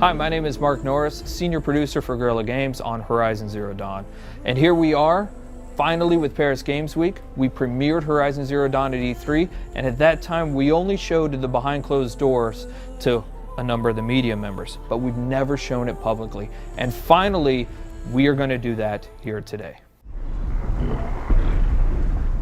Hi, my name is Mark Norris, Senior Producer for Guerrilla Games on Horizon Zero Dawn. And here we are, finally with Paris Games Week. We premiered Horizon Zero Dawn at E3, and at that time we only showed the behind closed doors to a number of the media members, but we've never shown it publicly. And finally, we are going to do that here today.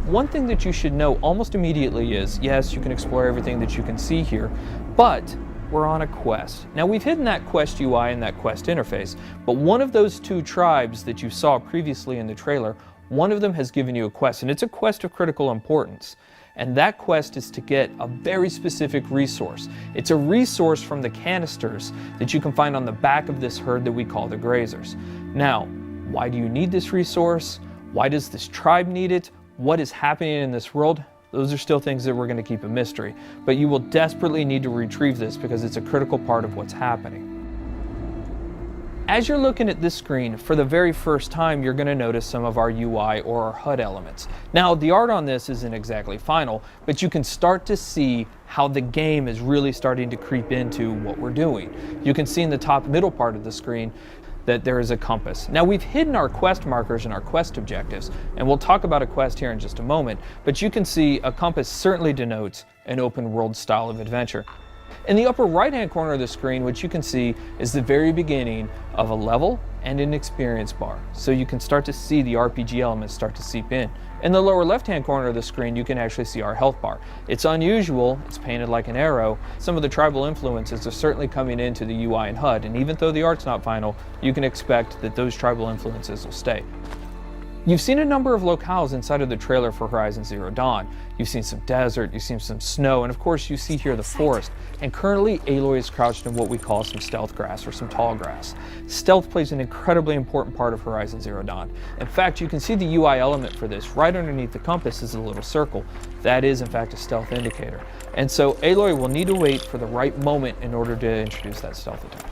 One thing that you should know almost immediately is, yes, you can explore everything that you can see here, but we're on a quest. Now, we've hidden that quest UI and that quest interface, but one of those two tribes that you saw previously in the trailer, one of them has given you a quest, and it's a quest of critical importance. And that quest is to get a very specific resource. It's a resource from the canisters that you can find on the back of this herd that we call the Grazers. Now, why do you need this resource? Why does this tribe need it? What is happening in this world? Those are still things that we're going to keep a mystery, but you will desperately need to retrieve this because it's a critical part of what's happening. As you're looking at this screen, for the very first time, you're going to notice some of our UI or our HUD elements. Now, the art on this isn't exactly final, but you can start to see how the game is really starting to creep into what we're doing. You can see in the top middle part of the screen that there is a compass. Now, we've hidden our quest markers and our quest objectives, and we'll talk about a quest here in just a moment, but you can see a compass certainly denotes an open world style of adventure. In the upper right-hand corner of the screen, what you can see is the very beginning of a level and an experience bar, so you can start to see the RPG elements start to seep in. In the lower left-hand corner of the screen, you can actually see our health bar. It's unusual, it's painted like an arrow. Some of the tribal influences are certainly coming into the UI and HUD, and even though the art's not final, you can expect that those tribal influences will stay. You've seen a number of locales inside of the trailer for Horizon Zero Dawn. You've seen some desert, you've seen some snow, and of course you see here the forest. And currently Aloy is crouched in what we call some stealth grass or some tall grass. Stealth plays an incredibly important part of Horizon Zero Dawn. In fact, you can see the UI element for this. Right underneath the compass is a little circle. That is in fact a stealth indicator. And so Aloy will need to wait for the right moment in order to introduce that stealth attack.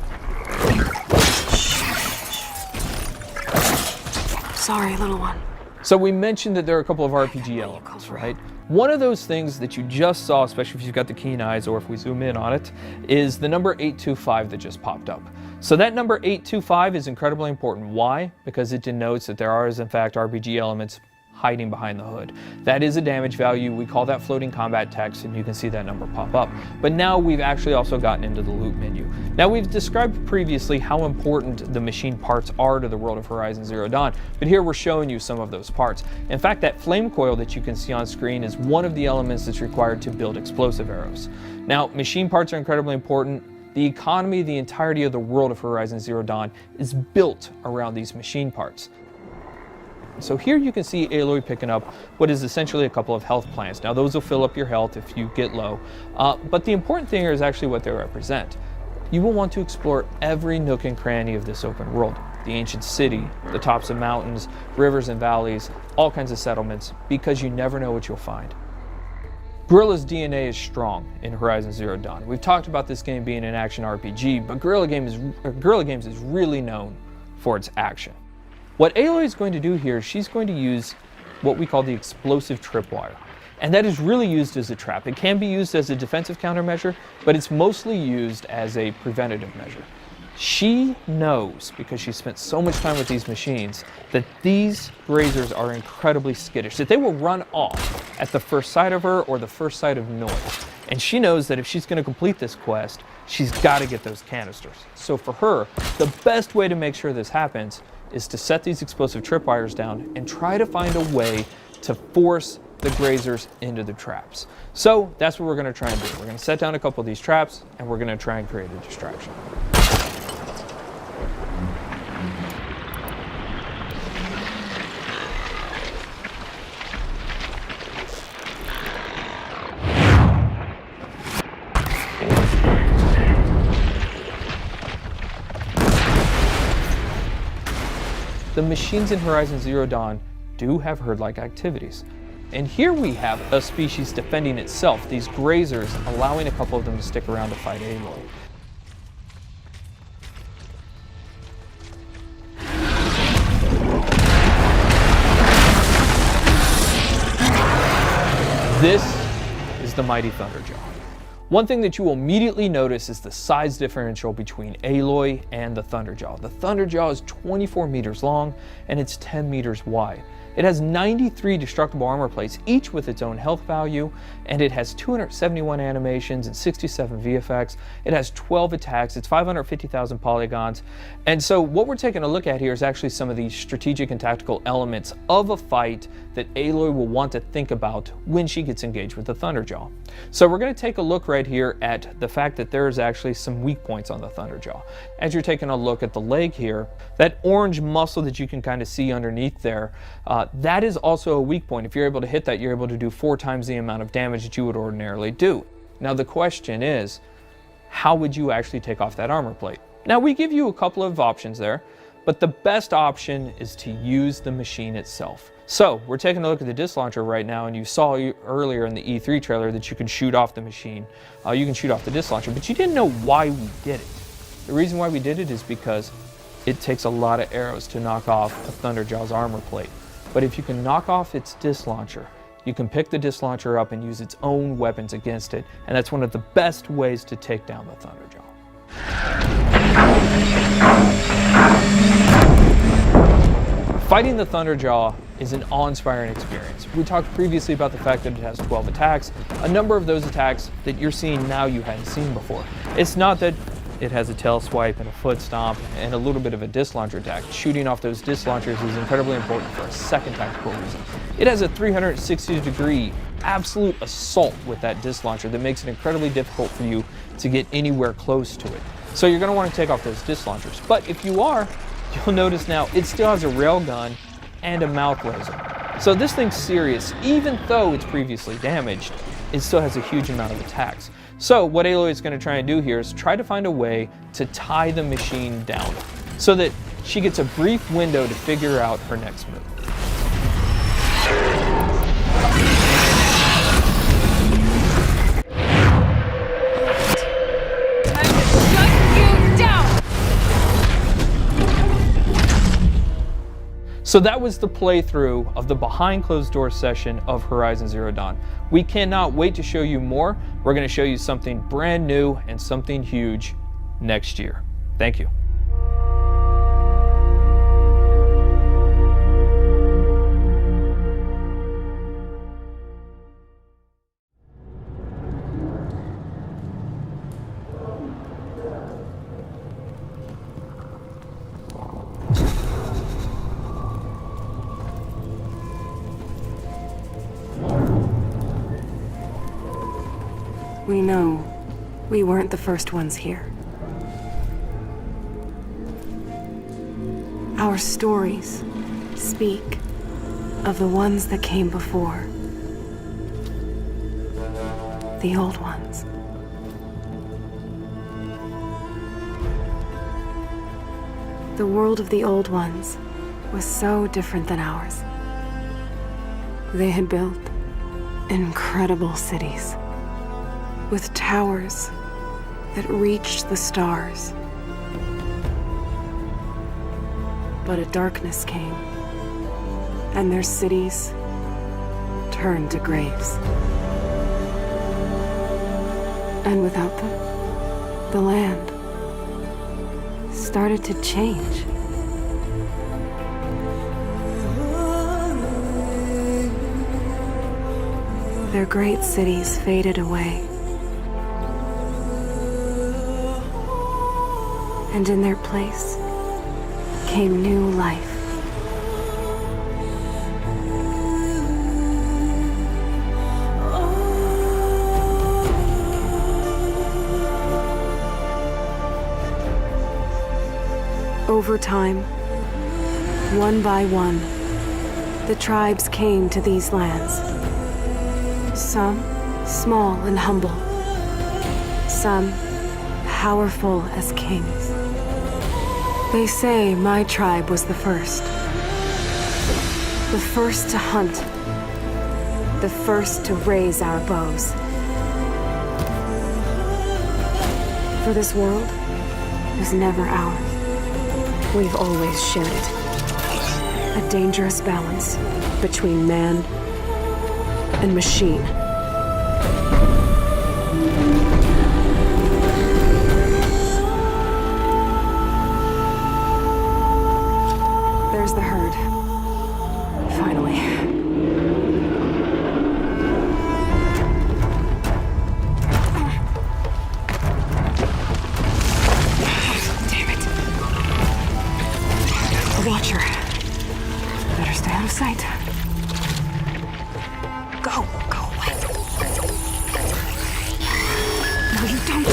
Sorry, little one. So we mentioned that there are a couple of RPG elements, right? One of those things that you just saw, especially if you've got the keen eyes or if we zoom in on it, is the number 825 that just popped up. So that number 825 is incredibly important. Why? Because it denotes that there are, in fact, RPG elements hiding behind the hood. That is a damage value. We call that floating combat text, and you can see that number pop up. But now we've actually also gotten into the loot menu. Now, we've described previously how important the machine parts are to the world of Horizon Zero Dawn, but here we're showing you some of those parts. In fact, that flame coil that you can see on screen is one of the elements that's required to build explosive arrows. Now, machine parts are incredibly important. The economy, the entirety of the world of Horizon Zero Dawn is built around these machine parts. So here you can see Aloy picking up what is essentially a couple of health plants. Now, those will fill up your health if you get low, but the important thing here is actually what they represent. You will want to explore every nook and cranny of this open world. The ancient city, the tops of mountains, rivers and valleys, all kinds of settlements, because you never know what you'll find. Guerrilla's DNA is strong in Horizon Zero Dawn. We've talked about this game being an action RPG, but Guerrilla Games is really known for its action. What Aloy is going to do here, she's going to use what we call the explosive tripwire. And that is really used as a trap. It can be used as a defensive countermeasure, but it's mostly used as a preventative measure. She knows, because she spent so much time with these machines, that these Grazers are incredibly skittish, that they will run off at the first sight of her or the first sight of noise. And she knows that if she's going to complete this quest, she's got to get those canisters. So for her, the best way to make sure this happens is to set these explosive tripwires down and try to find a way to force the Grazers into the traps. So that's what we're going to try and do. We're going to set down a couple of these traps, and we're going to try and create a distraction. The machines in Horizon Zero Dawn do have herd-like activities. And here we have a species defending itself, these Grazers, allowing a couple of them to stick around to fight Aloy. This is the mighty Thunderjaw. One thing that you will immediately notice is the size differential between Aloy and the Thunderjaw. The Thunderjaw is 24 meters long and it's 10 meters wide. It has 93 destructible armor plates, each with its own health value, and it has 271 animations and 67 VFX. It has 12 attacks, it's 550,000 polygons. And so what we're taking a look at here is actually some of the strategic and tactical elements of a fight that Aloy will want to think about when she gets engaged with the Thunderjaw. So we're going to take a look right here at the fact that there's actually some weak points on the Thunderjaw. As you're taking a look at the leg here, that orange muscle that you can kind of see underneath there, that is also a weak point. If you're able to hit that, you're able to do 4 times the amount of damage that you would ordinarily do. Now the question is, how would you actually take off that armor plate? Now we give you a couple of options there, but the best option is to use the machine itself. So we're taking a look at the disc launcher right now, and you saw earlier in the E3 trailer that you can shoot off the machine. You can shoot off the disc launcher, but you didn't know why we did it. The reason why we did it is because it takes a lot of arrows to knock off a Thunderjaw's armor plate. But if you can knock off its disc launcher, you can pick the disc launcher up and use its own weapons against it, and that's one of the best ways to take down the Thunderjaw. Fighting the Thunderjaw is an awe-inspiring experience. We talked previously about the fact that it has 12 attacks. A number of those attacks that you're seeing now you hadn't seen before. It's not that it has a tail swipe and a foot stomp and a little bit of a disc launcher attack. Shooting off those disc launchers is incredibly important for a second tactical reason. It has a 360-degree absolute assault with that disc launcher that makes it incredibly difficult for you to get anywhere close to it. So you're going to want to take off those disc launchers. But if you are, you'll notice now it still has a railgun and a mouth laser. So this thing's serious. Even though it's previously damaged, it still has a huge amount of attacks. So what Aloy is going to try and do here is try to find a way to tie the machine down so that she gets a brief window to figure out her next move. So that was the playthrough of the behind closed doors session of Horizon Zero Dawn. We cannot wait to show you more. We're going to show you something brand new and something huge next year. Thank you. We know we weren't the first ones here. Our stories speak of the ones that came before. The old ones. The world of the old ones was so different than ours. They had built incredible cities with towers that reached the stars. But a darkness came, and their cities turned to graves. And without them, the land started to change. Their great cities faded away. And in their place came new life. Over time, one by one, the tribes came to these lands. Some small and humble, some powerful as kings. They say my tribe was the first to hunt, the first to raise our bows. For this world was never ours. We've always shared it. A dangerous balance between man and machine. sight. Go away. No, you don't.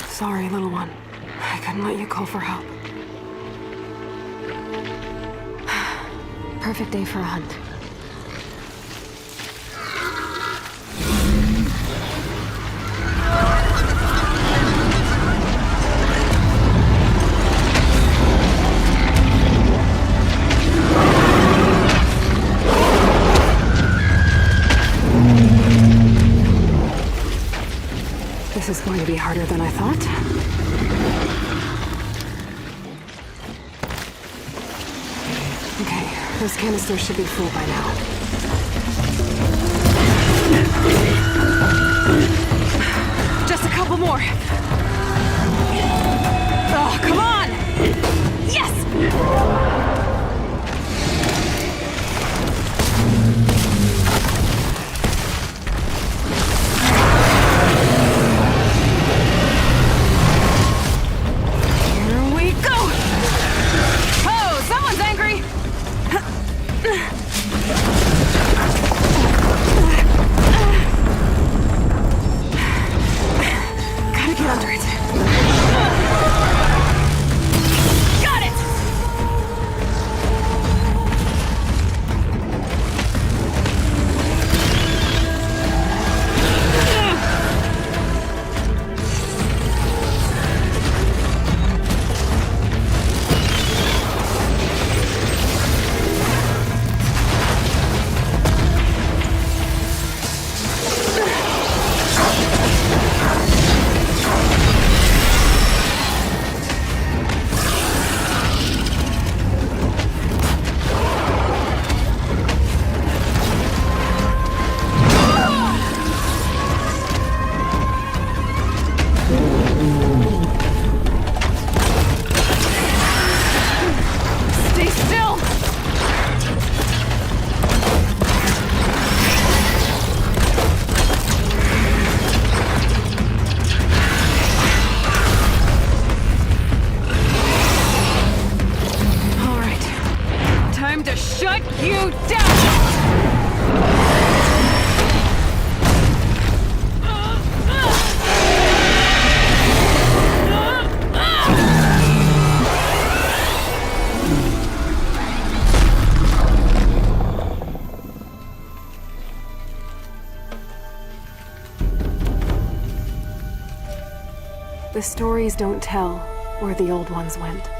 Sorry, little one. I couldn't let you call for help. Perfect day for a hunt. This is going to be harder than I thought. Okay, those canisters should be full by now. Just a couple more. Oh, come on! Yes! The stories don't tell where the old ones went.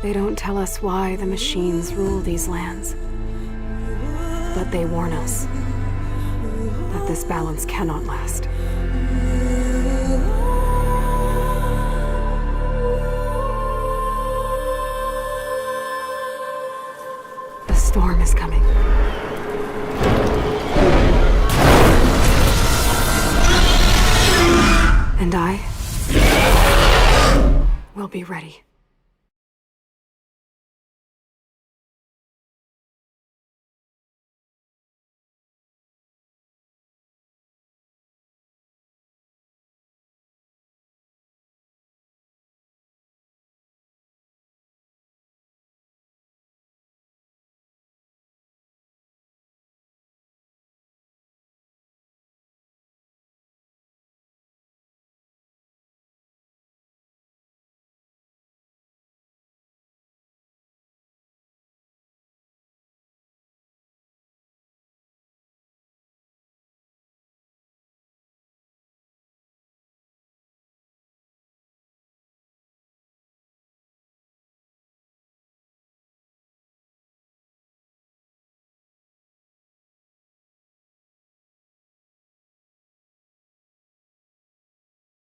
They don't tell us why the machines rule these lands. But they warn us that this balance cannot last. The storm is coming. And I will be ready.